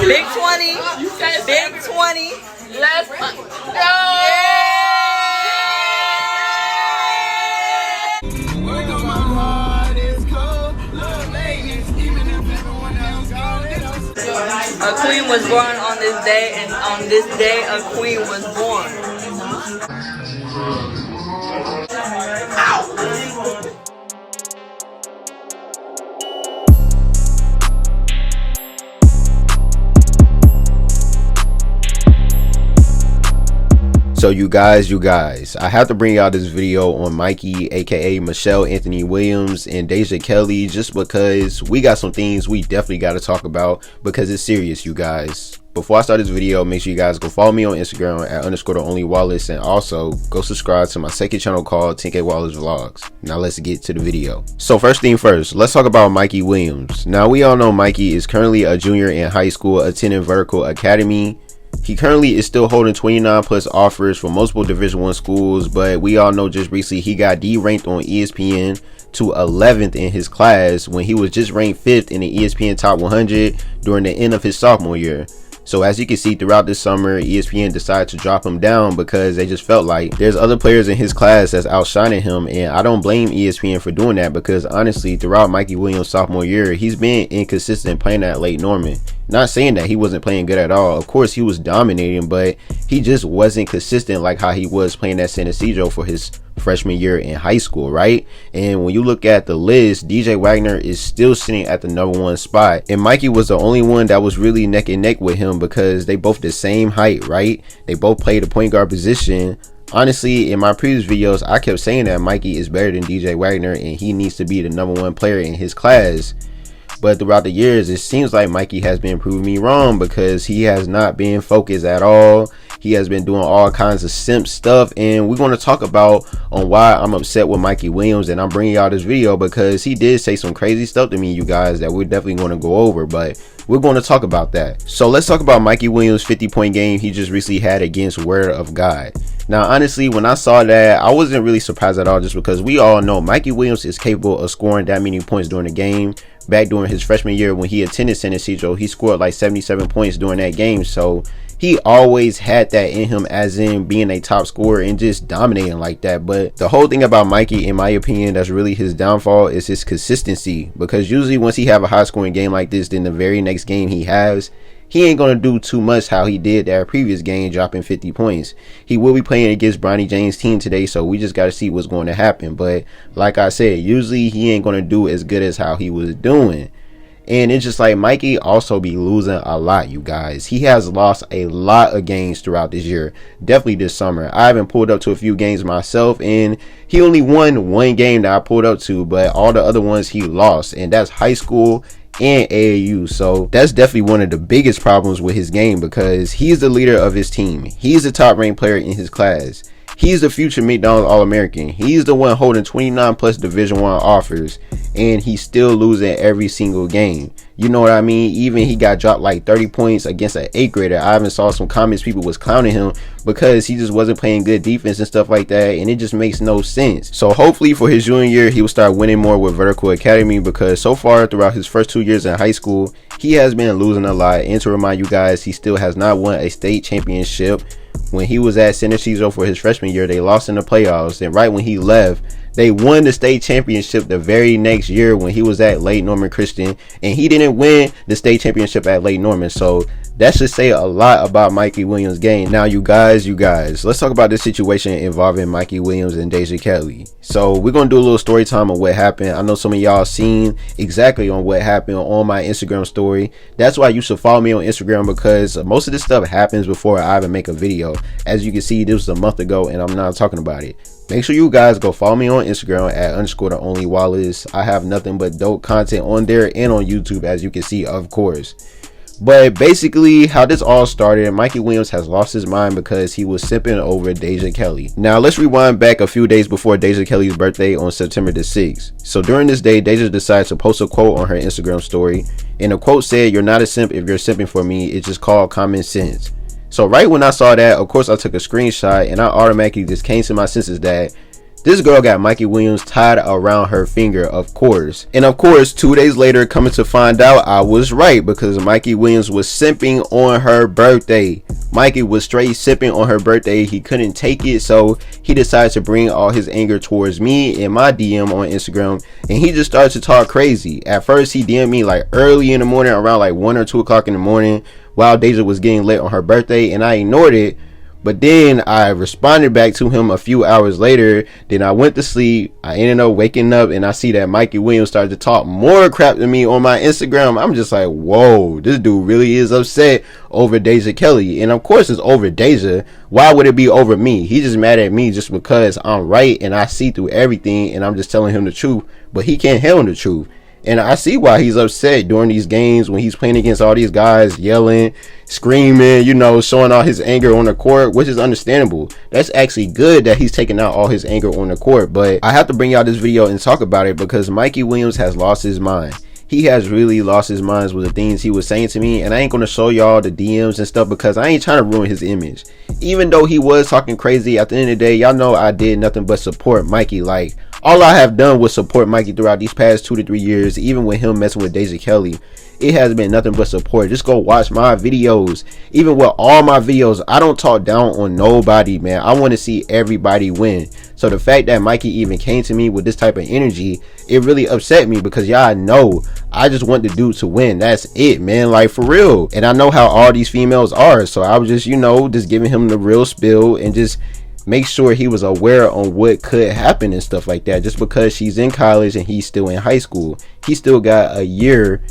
Big 20. Big 20. Let's go. A queen was born on this day, and on this day, a queen was born. So you guys, I have to bring y'all this video on Mikey, aka Michelle Anthony Williams, and Deja Kelly, just because we got some things we definitely got to talk about, because it's serious, you guys. Before I start this video, make sure you guys go follow me on Instagram at _theonlywallace, and also go subscribe to my second channel called 10K Wallace Vlogs. Now let's get to the video. So first thing first, let's talk about Mikey Williams. Now we all know Mikey is currently a junior in high school attending Vertical Academy. He currently is still holding 29 plus offers for multiple Division I schools, but we all know just recently he got de-ranked on ESPN to 11th in his class when he was just ranked 5th in the ESPN Top 100 during the end of his sophomore year. So as you can see, throughout this summer, ESPN decided to drop him down because they just felt like there's other players in his class that's outshining him, and I don't blame ESPN for doing that, because honestly, throughout Mikey Williams' sophomore year, he's been inconsistent playing at Lake Norman. Not saying that he wasn't playing good at all. Of course, he was dominating, but he just wasn't consistent like how he was playing at San Ysidro for his freshman year in high school, right? And when you look at the list, DJ Wagner is still sitting at the #1 spot, and Mikey was the only one that was really neck and neck with him because they both the same height, right? They both play the point guard position. Honestly, in my previous videos, I kept saying that Mikey is better than DJ Wagner and he needs to be the #1 player in his class. But throughout the years, it seems like Mikey has been proving me wrong, because he has not been focused at all. He has been doing all kinds of simp stuff, and we're going to talk about on why I'm upset with Mikey Williams, and I'm bringing y'all this video because he did say some crazy stuff to me, you guys, that we're definitely going to go over, but we're going to talk about that. So let's talk about Mikey Williams' 50-point game he just recently had against Word of God. Now, honestly, when I saw that, I wasn't really surprised at all, just because we all know Mikey Williams is capable of scoring that many points during the game. Back during his freshman year when he attended San Ysidro, he scored like 77 points during that game. So he always had that in him, as in being a top scorer and just dominating like that. But the whole thing about Mikey, in my opinion, that's really his downfall is his consistency, because usually once he have a high scoring game like this, then the very next game he ain't going to do too much how he did that previous game, dropping 50 points. He will be playing against Bronny James' team today, so we just got to see what's going to happen. But like I said, usually he ain't going to do as good as how he was doing. And it's just like Mikey also be losing a lot, you guys. He has lost a lot of games throughout this year, definitely this summer. I haven't pulled up to a few games myself, and he only won one game that I pulled up to, but all the other ones he lost, and that's high school and AAU. So that's definitely one of the biggest problems with his game, because he's the leader of his team. He's the top ranked player in his class. He's the future McDonald's All-American. He's the one holding 29 plus Division I offers, and he's still losing every single game. You know what I mean? Even he got dropped like 30 points against an 8th grader. I even saw some comments, people was clowning him because he just wasn't playing good defense and stuff like that, and it just makes no sense. So hopefully for his junior year, he will start winning more with Vertical Academy, because so far throughout his first 2 years in high school, he has been losing a lot. And to remind you guys, he still has not won a state championship. When he was at San Ysidro for his freshman year, they lost in the playoffs, and right when he left, they won the state championship the very next year when he was at Lake Norman Christian, and he didn't win the state championship at Lake Norman. So that should say a lot about Mikey Williams' game. Now, you guys, let's talk about this situation involving Mikey Williams and Deja Kelly. So we're going to do a little story time on what happened. I know some of y'all seen exactly on what happened on my Instagram story. That's why you should follow me on Instagram, because most of this stuff happens before I even make a video. As you can see, this was a month ago and I'm not talking about it. Make sure you guys go follow me on Instagram at _theonlywallace. I have nothing but dope content on there and on YouTube, as you can see, of course. But basically, how this all started, Mikey Williams has lost his mind because he was simping over Deja Kelly. Now, let's rewind back a few days before Deja Kelly's birthday on September the 6th. So during this day, Deja decided to post a quote on her Instagram story. And the quote said, "You're not a simp if you're simping for me. It's just called common sense." So right when I saw that, of course, I took a screenshot and I automatically just came to my senses that This girl got Mikey Williams tied around her finger, of course. And of course, 2 days later, coming to find out, I was right, because Mikey Williams was simping on her birthday. Mikey was straight simping on her birthday. He couldn't take it, so he decided to bring all his anger towards me in my DM on Instagram, and he just started to talk crazy. At first, he DM'd me like early in the morning, around like 1 or 2 o'clock in the morning, while Deja was getting lit on her birthday, and I ignored it. But then I responded back to him a few hours later. Then I went to sleep. I ended up waking up and I see that Mikey Williams started to talk more crap to me on my Instagram. I'm just like, whoa, this dude really is upset over Deja Kelly. And of course it's over Deja. Why would it be over me? He's just mad at me just because I'm right and I see through everything and I'm just telling him the truth. But he can't handle the truth. And I see why he's upset during these games when he's playing against all these guys, yelling, screaming, you know, showing all his anger on the court, which is understandable. That's actually good that he's taking out all his anger on the court. But I have to bring y'all this video and talk about it because Mikey Williams has lost his mind. He has really lost his mind with the things he was saying to me, and I ain't gonna show y'all the DMs and stuff because I ain't trying to ruin his image. Even though he was talking crazy, at the end of the day, y'all know I did nothing but support Mikey. Like, all I have done was support Mikey throughout these past 2 to 3 years, even with him messing with Deja Kelly. It has been nothing but support. Just go watch my videos. Even with all my videos, I don't talk down on nobody, man. I want to see everybody win. So the fact that Mikey even came to me with this type of energy, it really upset me because y'all know I just want the dude to win. That's it, man. Like, for real. And I know how all these females are. So I was just, you know, just giving him the real spill and just make sure he was aware on what could happen and stuff like that. Just because she's in college and he's still in high school, he still got a year,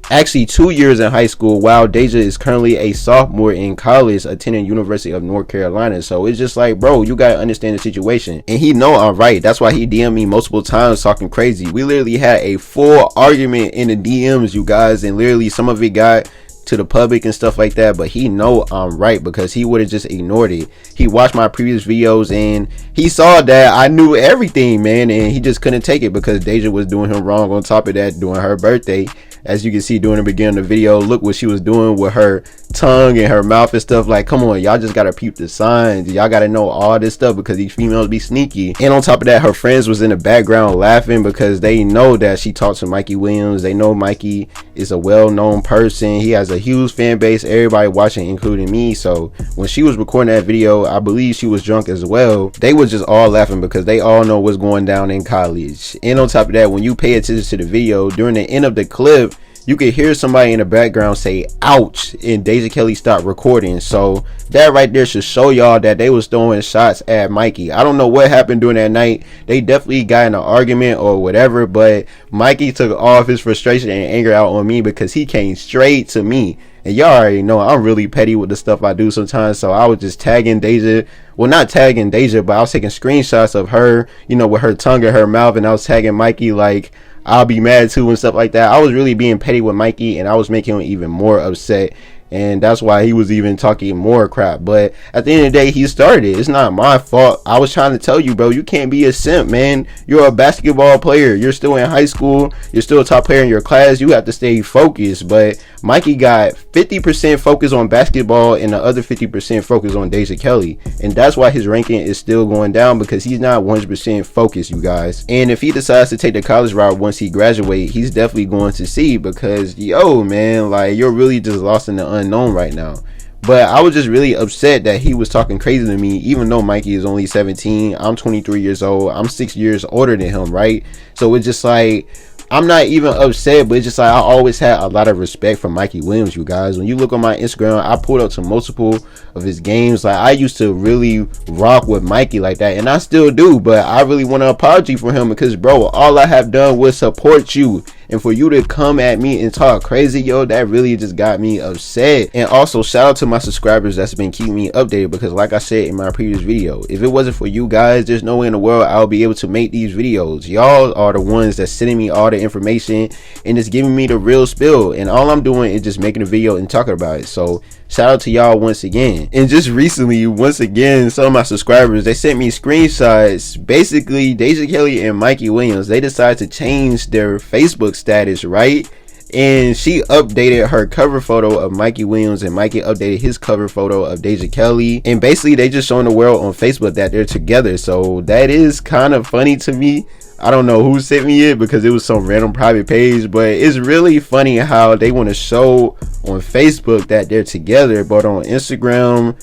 actually 2 years in high school, while Deja is currently a sophomore in college attending University of North Carolina. So it's just like, bro, you gotta understand the situation. And he know I'm right. That's why he DM'd me multiple times talking crazy. We literally had a full argument in the DMs, you guys, and literally some of it got to the public and stuff like that, but he know I'm right because he would have just ignored it. He watched my previous videos and he saw that I knew everything, man, and he just couldn't take it because Deja was doing him wrong. On top of that, during her birthday, as you can see during the beginning of the video, look what she was doing with her tongue and her mouth and stuff. Like, come on, y'all just gotta peep the signs. Y'all gotta know all this stuff because these females be sneaky. And on top of that, her friends was in the background laughing because they know that she talks to Mikey Williams. They know Mikey is a well-known person. He has a huge fan base, everybody watching, including me. So when she was recording that video, I believe she was drunk as well. They was just all laughing because they all know what's going down in college. And on top of that, when you pay attention to the video, during the end of the clip, you could hear somebody in the background say ouch, and Deja Kelly stopped recording. So that right there should show y'all that they was throwing shots at Mikey. I don't know what happened during that night. They definitely got in an argument or whatever, but Mikey took all of his frustration and anger out on me because he came straight to me. And y'all already know I'm really petty with the stuff I do sometimes. So I was just tagging Deja. Well, not tagging Deja, but I was taking screenshots of her, you know, with her tongue in her mouth. And I was tagging Mikey like, I'll be mad too and stuff like that. I was really being petty with Mikey and I was making him even more upset. And that's why he was even talking more crap. But at the end of the day, he started it. It's not my fault. I was trying to tell you, bro, you can't be a simp, man. You're a basketball player. You're still in high school. You're still a top player in your class. You have to stay focused. But Mikey got 50% focus on basketball and the other 50% focus on Deja Kelly. And that's why his ranking is still going down because he's not 100% focused, you guys. And if he decides to take the college route once he graduates, he's definitely going to see because, yo, man, like, you're really just lost in the unknown right now. But I was just really upset that he was talking crazy to me, even though Mikey is only 17. I'm 23 years old. I'm 6 years older than him, right? So it's just like, I'm not even upset, but it's just like I always had a lot of respect for Mikey Williams, you guys. When you look on my Instagram, I pulled up to multiple of his games. Like, I used to really rock with Mikey like that, and I still do, but I really want to apology for him because, bro, all I have done was support you. And for you to come at me and talk crazy, yo, that really just got me upset. And also, shout out to my subscribers that's been keeping me updated because, like I said in my previous video, if it wasn't for you guys, there's no way in the world I'll be able to make these videos. Y'all are the ones that's sending me all the information and just giving me the real spill. And all I'm doing is just making a video and talking about it. So shout out to y'all once again. And just recently, once again, some of my subscribers, they sent me screenshots. Basically, Deja Kelly and Mikey Williams, they decided to change their Facebook status, right? and she updated her cover photo of Mikey Williams, and Mikey updated his cover photo of Deja Kelly, and basically they just showing the world on Facebook that they're together. So that is kind of funny to me. I don't know who sent me it because it was some random private page, but it's really funny how they want to show on Facebook that they're together, but on Instagram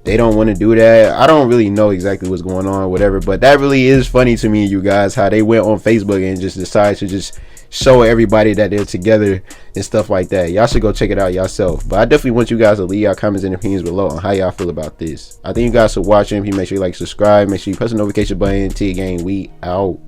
they don't want to do that. I don't really know exactly what's going on or whatever, but that really is funny to me, you guys, how they went on Facebook and just decided to just show everybody that they're together and stuff like that. Y'all should go check it out yourself, but I definitely want you guys to leave your comments and opinions below on how y'all feel about this. I think you guys should watch it. If you make sure you like, subscribe, make sure you press the notification button. T gang, we out.